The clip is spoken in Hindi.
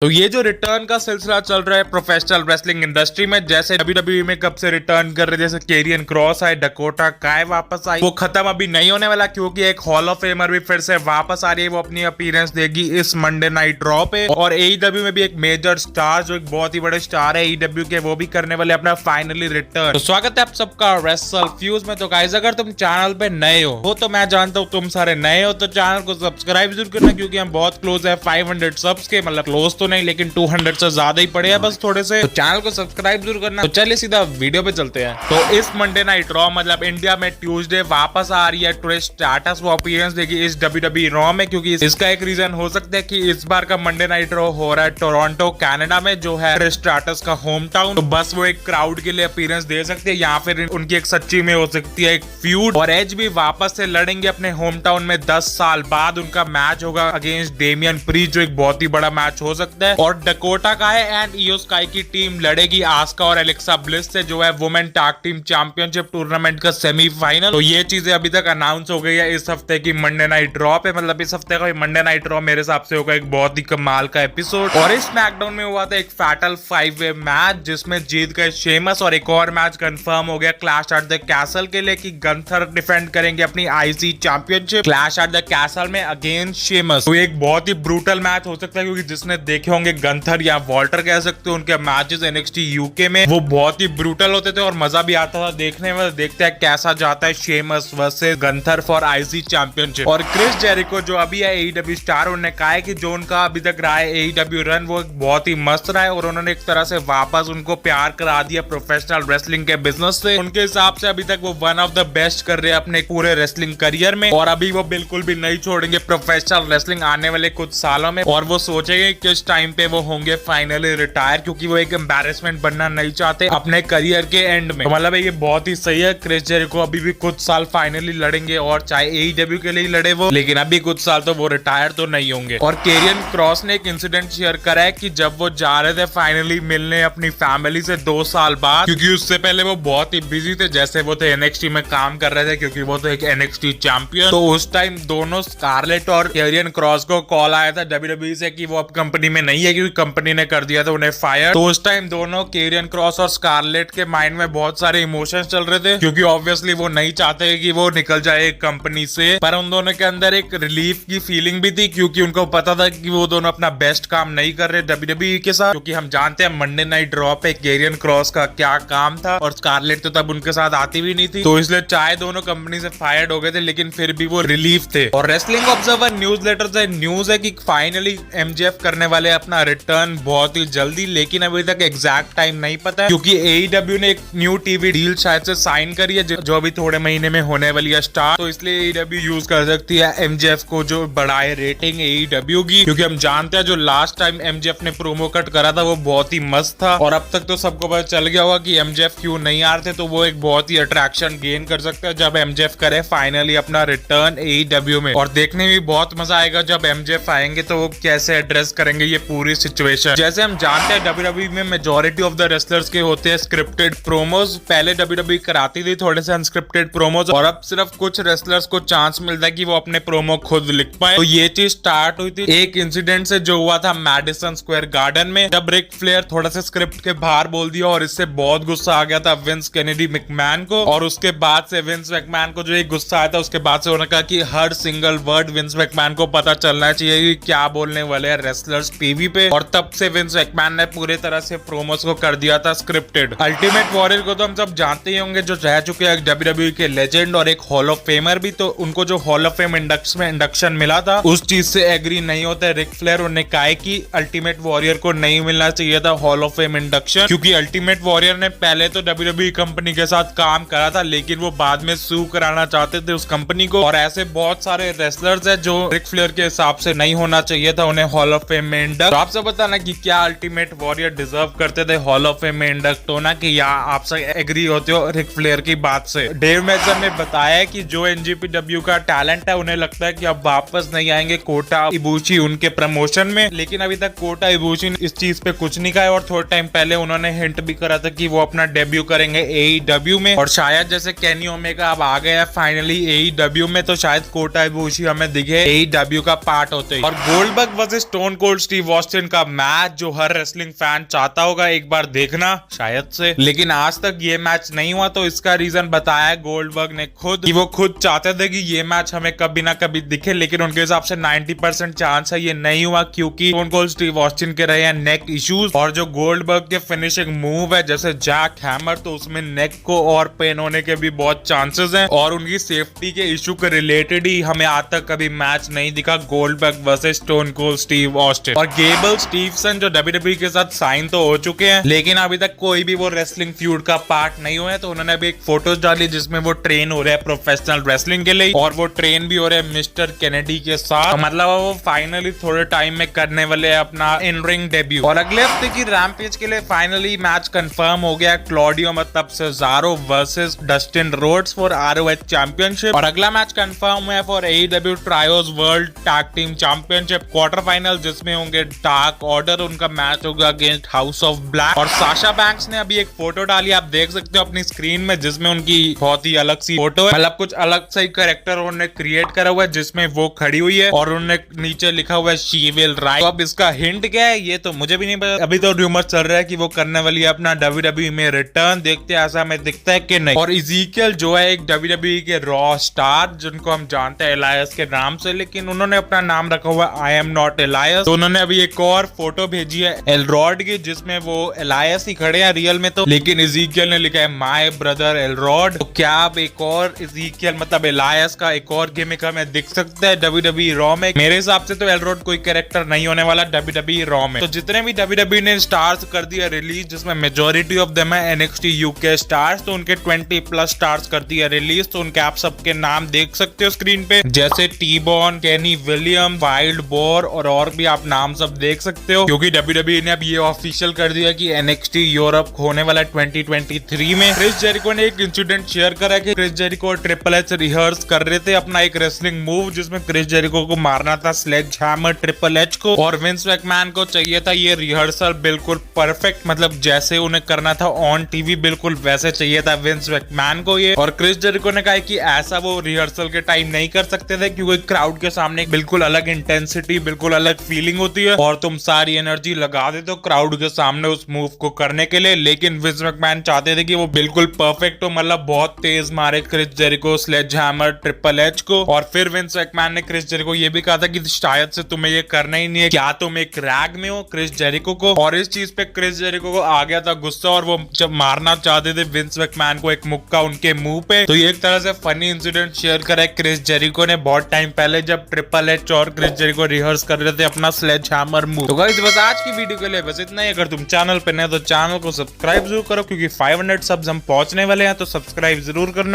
तो ये जो रिटर्न का सिलसिला चल रहा है प्रोफेशनल रेसलिंग इंडस्ट्री में, जैसे डब्ल्यूडब्ल्यूई में कब से रिटर्न कर रहे, जैसे केरियन क्रॉस आए, डकोटा काय वापस आई, वो खत्म अभी नहीं होने वाला क्योंकि एक हॉल ऑफ फेमर भी फिर से वापस आ रही है। वो अपनी अपीयरेंस देगी इस मंडे नाइट ड्रॉ पे। और एईडब्ल्यू में भी एक मेजर स्टार जो एक बहुत ही बड़े स्टार है एईडब्ल्यू के, वो भी करने वाले अपना फाइनली रिटर्न। तो स्वागत है आप सबका रेसल फ्यूज में। तो गाइस अगर तुम चैनल पे नए हो तो मैं जानता हूँ तुम सारे नए हो, तो चैनल को सब्सक्राइब जरूर करना क्योंकि हम बहुत क्लोज है 500 सब्स के, मतलब क्लोज तो नहीं लेकिन 200 से ज्यादा ही पड़े हैं बस थोड़े से। तो चैनल को सब्सक्राइब जरूर करना। तो चलिए सीधा वीडियो पे चलते हैं। तो इस मंडे नाइट रॉ मतलब इंडिया में ट्यूसडे वापस आ रही है ट्रिश स्ट्रैटस, वो अपीयरेंस देगी इस डब्ल्यूडब्ल्यूई रॉ में, क्योंकि इसका एक रीजन हो सकता है कि इस बार का मंडे नाइट रॉ हो रहा है टोरंटो कनाडा में, जो है ट्रिश स्ट्रैटस का होम टाउन। तो बस वो एक क्राउड के लिए अपीयरेंस दे सकती है या फिर उनकी एक सच्ची में हो सकती है एक फ्यूड। और एज भी वापस से लड़ेंगे अपने होम टाउन में 10 साल बाद। उनका मैच होगा अगेंस्ट डेमियन प्रीस्ट, जो एक बहुत ही बड़ा मैच हो सकता है। और डकोटा का है एंड इयो स्काई की टीम लड़ेगी आस्का और एलेक्सा ब्लिस से, जो है women tag team championship tournament का सेमीफाइनल। तो ये चीजें अभी तक अनाउंस हो गई है इस हफ्ते की मंडे नाइट ड्रॉ पे। मतलब इस हफ्ते का मंडे नाइट ड्रॉ मेरे हिसाब से होगा एक बहुत ही कमाल का एपिसोड। और इस स्मैकडाउन में हुआ था एक फैटल 5-वे मैच जिसमें जीत गए शेमस, और एक और मैच कंफर्म हो गया क्लैश एट द कैसल के लिए कि गंथर डिफेंड करेंगे अपनी IC championship clash at the castle में अगेंस्ट शेमस। तो एक बहुत ही ब्रूटल मैच हो सकता है क्योंकि जिसने देखे होंगे गंथर या वॉल्टर कह सकते हो उनके मैचेस एनएक्सटी यूके में, वो बहुत ही ब्रूटल होते थे और मजा भी आता था देखने में। देखते हैं कैसा जाता है Sheamus versus Gunther for IC championship. और क्रिस जेरिको जो अभी है एईडब्ल्यू स्टार, उन्होंने कहा है कि जो उनका अभी तक रहा है एईडब्ल्यू रन वो बहुत ही मस्त रहा है और उन्होंने एक तरह से वापस उनको प्यार करा दिया प्रोफेशनल रेसलिंग के बिजनेस से। उनके हिसाब से अभी तक वो वन ऑफ द बेस्ट कर रहे हैं अपने पूरे रेसलिंग करियर में, और अभी वो बिल्कुल भी नहीं छोड़ेंगे प्रोफेशनल रेसलिंग आने वाले कुछ सालों में। और वो सोचेंगे किस टाइम पे वो होंगे फाइनली रिटायर, क्योंकि वो एक एम्बैरेसमेंट बनना नहीं चाहते अपने करियर के एंड में। तो मतलब ये बहुत ही सही है। क्रिस जेरिको अभी भी कुछ साल फाइनली लड़ेंगे, और चाहे एईडब्ल्यू के लिए ही लड़े वो, लेकिन अभी कुछ साल तो वो रिटायर तो नहीं होंगे। और केरियन क्रॉस ने एक इंसिडेंट शेयर करा है कि जब वो जा रहे थे फाइनली मिलने अपनी फैमिली से 2 साल बाद, क्योंकि उससे पहले वो बहुत ही बिजी थे, जैसे वो थे एनएक्सटी में काम कर रहे थे क्योंकि वो तो एक एनएक्सटी चैंपियन। तो उस टाइम दोनों स्कारलेट और केरियन क्रॉस को कॉल आया था डब्ल्यूडब्ल्यूई से कि वो अब कंपनी में नहीं है क्योंकि कंपनी ने कर दिया था उन्हें फायर। तो उस टाइम दोनों केरियन क्रॉस और स्कारलेट के माइंड में बहुत सारे इमोशंस चल रहे थे, क्योंकि ऑब्वियसली वो नहीं चाहते कि वो निकल जाए कंपनी से। पर उन दोनों के अंदर एक रिलीफ की फीलिंग भी थी क्योंकि उनको पता था कि वो दोनों अपना बेस्ट काम नहीं कर रहे डब्ल्यूडब्ल्यूई के साथ, क्योंकि हम जानते हैं मंडे नाइट ड्रॉ पे केरियन क्रॉस का क्या काम था और स्कारलेट तो तब उनके साथ आती भी नहीं थी। तो इसलिए चाहे दोनों कंपनी से फायर्ड हो गए थे लेकिन फिर भी वो रिलीफ थे। और रेसलिंग ऑब्जर्वर न्यूज लेटर से न्यूज है कि फाइनली एमजेएफ करने वाले अपना रिटर्न बहुत ही जल्दी, लेकिन अभी तक एग्जैक्ट टाइम नहीं पता है क्योंकि एईडब्ल्यू ने एक न्यू टीवी डील शायद से साइन करी है जो अभी थोड़े महीने में होने वाली है स्टार्ट। तो इसलिए एईडब्ल्यू यूज कर सकती है एमजेएफ को जो बढ़ाए रेटिंग एईडब्ल्यू की, क्योंकि हम जानते हैं जो लास्ट टाइम एमजेएफ ने प्रोमो कट करा था वो बहुत ही मस्त था। और अब तक तो सबको पता चल गया होगा कि एमजेएफ क्यों नहीं आ रहे थे, तो वो एक बहुत ही अट्रैक्शन गेन कर सकता है जब एमजेएफ करे फाइनली अपना रिटर्न एईडब्ल्यू में। और देखने में बहुत मजा आएगा जब एमजेएफ आएंगे तो वो कैसे एड्रेस करेंगे ये पूरी सिचुएशन। जैसे हम जानते हैं डब्ल्यूडब्ल्यूई में मेजॉरिटी ऑफ द रेसलर्स के होते हैं स्क्रिप्टेड प्रोमोज। पहले डब्ल्यूडब्ल्यूई कराती थी थोड़े से अनस्क्रिप्टेड प्रोमोज, और अब सिर्फ कुछ रेसलर्स को चांस मिलता है कि वो अपने प्रोमो खुद लिख पाए। तो ये चीज स्टार्ट हुई थी एक इंसिडेंट से जो हुआ था मैडिसन स्क्वायर गार्डन में, जब रिक फ्लेयर थोड़ा सा स्क्रिप्ट के बाहर बोल दिया और इससे बहुत गुस्सा आ गया था विंस केनेडी मैकमैन को। और उसके बाद से विंस मैकमैन को जो एक गुस्सा आया था उसके बाद से उन्होंने कहा कि हर सिंगल वर्ड विंस मैकमैन को पता चलना चाहिए कि क्या बोलने वाले हैं रेसलर्स टीवी पे। और तब से विंस मैकमैन ने पूरे तरह से प्रोमोस को कर दिया था स्क्रिप्टेड। अल्टीमेट वॉरियर को तो हम सब जानते ही होंगे, जो रह चुके हैं डब्ल्यूडब्ल्यूई के लेजेंड और एक हॉल ऑफ फेमर भी। तो उनको जो हॉल ऑफ फेम इंडक्शन मिला था उस चीज से एग्री नहीं होता रिक फ्लेयर। उन्होंने कहा कि अल्टीमेट वॉरियर को नहीं मिलना चाहिए था हॉल ऑफ फेम इंडक्शन, क्योंकि अल्टीमेट वॉरियर ने पहले तो डब्ल्यूडब्ल्यूई कंपनी के साथ काम करा था लेकिन वो बाद में सू कराना चाहते थे उस कंपनी को। और ऐसे बहुत सारे रेसलर्स है जो रिक फ्लेयर के हिसाब से नहीं होना चाहिए था उन्हें हॉल ऑफ फेम में इंडक्ट। तो आप सब बताना कि क्या अल्टीमेट वॉरियर डिजर्व करते थे हॉल ऑफ फेम में इंडक्ट होना, कि या आप सब एग्री होते हो रिक फ्लेयर की बात से। डेव मेजर ने बताया कि जो एनजीपीडब्ल्यू का टैलेंट है उन्हें लगता है कि अब वापस नहीं आएंगे कोटा इबुशी उनके प्रमोशन में, लेकिन अभी तक कोटा इबुशी इस चीज पे कुछ नहीं कहा है। और थोड़ा टाइम पहले उन्होंने हिंट भी करा था कि वो अपना डेब्यू करेंगे एईडब्ल्यू में, और शायद जैसे केनी ओमेगा अब आ गया फाइनली एईडब्ल्यू में, तो शायद कोटा इबुशी हमें दिखे एईडब्ल्यू का पार्ट होते। और Goldberg versus stone cold Steve Steve Austin का मैच जो हर रेसलिंग फैन चाहता होगा एक बार देखना शायद से, लेकिन आज तक ये मैच नहीं हुआ। तो इसका रीजन बताया गोल्डबर्ग ने खुद कि वो खुद चाहते थे कि ये मैच हमें कभी ना कभी दिखे, लेकिन उनके हिसाब से 90% चांस है ये नहीं हुआ क्योंकि स्टोन कोल्ड स्टीव ऑस्टिन के रहे हैं नेक इश्यूज, और जो गोल्डबर्ग के फिनिशिंग मूव है जैसे जैक हैमर, तो उसमें नेक को और पेन होने के भी बहुत चांसेस हैं, और उनकी सेफ्टी के इशू के रिलेटेड ही हमें आज तक कभी मैच नहीं दिखा Goldberg versus stone cold Steve Austin. और गेबल स्टीवसन जो WWE के साथ साइन तो हो चुके हैं, लेकिन अभी तक कोई भी वो रेसलिंग फ्यूड का पार्ट नहीं हुआ है। तो उन्होंने अभी एक फोटोज डाली जिसमें वो ट्रेन हो रहे हैं प्रोफेशनल रेसलिंग के लिए, और वो ट्रेन भी हो रहे हैं मिस्टर केनेडी के साथ। तो मतलब वो फाइनली थोड़े टाइम में करने वाले हैं अपना इन रिंग डेब्यू। और अगले हफ्ते की रैम्पेज के लिए फाइनली मैच कंफर्म हो गया, क्लॉडियो मतलब Cesaro versus Dustin Rhodes for ROH championship. और अगला मैच कंफर्म है for AEW trios world tag team championship quarter final, जिसमें होंगे डार्क ऑर्डर, उनका मैच होगा अगेंस्ट हाउस ऑफ ब्लैक। और साशा बैंक्स ने अभी एक फोटो डाली, आप देख सकते हो अपनी स्क्रीन में, जिसमें उनकी बहुत ही अलग सी फोटो है, मतलब कुछ अलग सा ही कैरेक्टर उन्होंने क्रिएट करा हुआ है जिसमें वो खड़ी हुई है, और उन्होंने नीचे लिखा हुआ है शी विल राइज। तो अब इसका हिंट क्या है ये तो मुझे भी नहीं पता, अभी तो रूमर चल रहा है कि वो करने वाली है अपना WWE में रिटर्न, देखते हैं ऐसा हमें दिखता है कि नहीं। और इज़ीकियल जो है एक WWE के रॉ स्टार जिनको हम जानते हैं एलायस के नाम से, लेकिन उन्होंने अपना नाम रखा हुआ आई एम नॉट एलायस। तो उन्होंने अभी एक और फोटो भेजी है एलरॉड की जिसमें वो एलायस ही खड़े हैं रियल में, तो लेकिन इज़ीकियल ने लिखा है माय ब्रदर एलरॉड। तो क्या अब एक और इज़ीकियल मतलब एलायस का एक और गिमिक हमें दिख सकता है WWE रॉ में? मेरे हिसाब से तो एलरॉड कोई कैरेक्टर नहीं होने वाला WWE रॉ में। तो जितने भी WWE ने स्टार्स कर दिया रिलीज, जिसमें मेजोरिटी ऑफ देम है NXT UK स्टार्स, तो उनके 20+ स्टार्स कर दिया रिलीज। तो उनके आप सबके नाम देख सकते हो स्क्रीन पे, जैसे टी-बॉन, केनी विलियम, वाइल्ड बोर और भी आप नाम सब देख सकते हो, क्योंकि WWE ने अब ये ऑफिशियल कर दिया कि NXT यूरोप होने वाला 2023 में। क्रिस जेरिको ने एक इंसिडेंट शेयर करा कि क्रिस जेरिको और ट्रिपल एच रिहर्स कर रहे थे अपना एक रेसलिंग मूव, जिसमें क्रिस जेरिको को मारना था स्लेज हैमर ट्रिपल एच को, और विंस मैकमैन को चाहिए था ये रिहर्सल बिल्कुल परफेक्ट, मतलब जैसे उन्हें करना था ऑन टीवी बिल्कुल वैसे चाहिए था विंस मैकमैन को ये। और क्रिस जेरिको ने कहा कि ऐसा वो रिहर्सल के टाइम नहीं कर सकते थे क्योंकि क्राउड के सामने एक बिल्कुल अलग इंटेंसिटी, बिल्कुल अलग फीलिंग होती है, और तुम सारी एनर्जी लगा देते हो क्राउड के सामने उस मूव को करने के लिए। लेकिन विंस मैकमैन चाहते थे कि वो बिल्कुल परफेक्ट हो, मतलब बहुत तेज मारे Chris Jericho sledge hammer Triple H को। और फिर विंस मैकमैन ने क्रिस जेरिको ये भी कहा था कि शायद से तुम्हें ये करना ही नहीं है, क्या तुम एक रैग में हो क्रिस जेरिको को। और इस चीज पे क्रिस जेरिको को आ गया था गुस्सा, और वो जब मारना चाहते थे विंस मैकमैन को एक मुक्का उनके मुंह पे। तो ये एक तरह से फनी इंसिडेंट शेयर करा है क्रिस जेरिको ने बहुत टाइम पहले, जब ट्रिपल एच और क्रिस जेरिको रिहर्स कर रहे थे अपना स्लेज हैमर मूव। तो गाइस बस आज की वीडियो के लिए बस इतना ही। अगर तुम चैनल पे नए तो चैनल को सब्सक्राइब जरूर करो, क्योंकि 500 सब्स हम पहुंचने वाले हैं, तो सब्सक्राइब जरूर करना।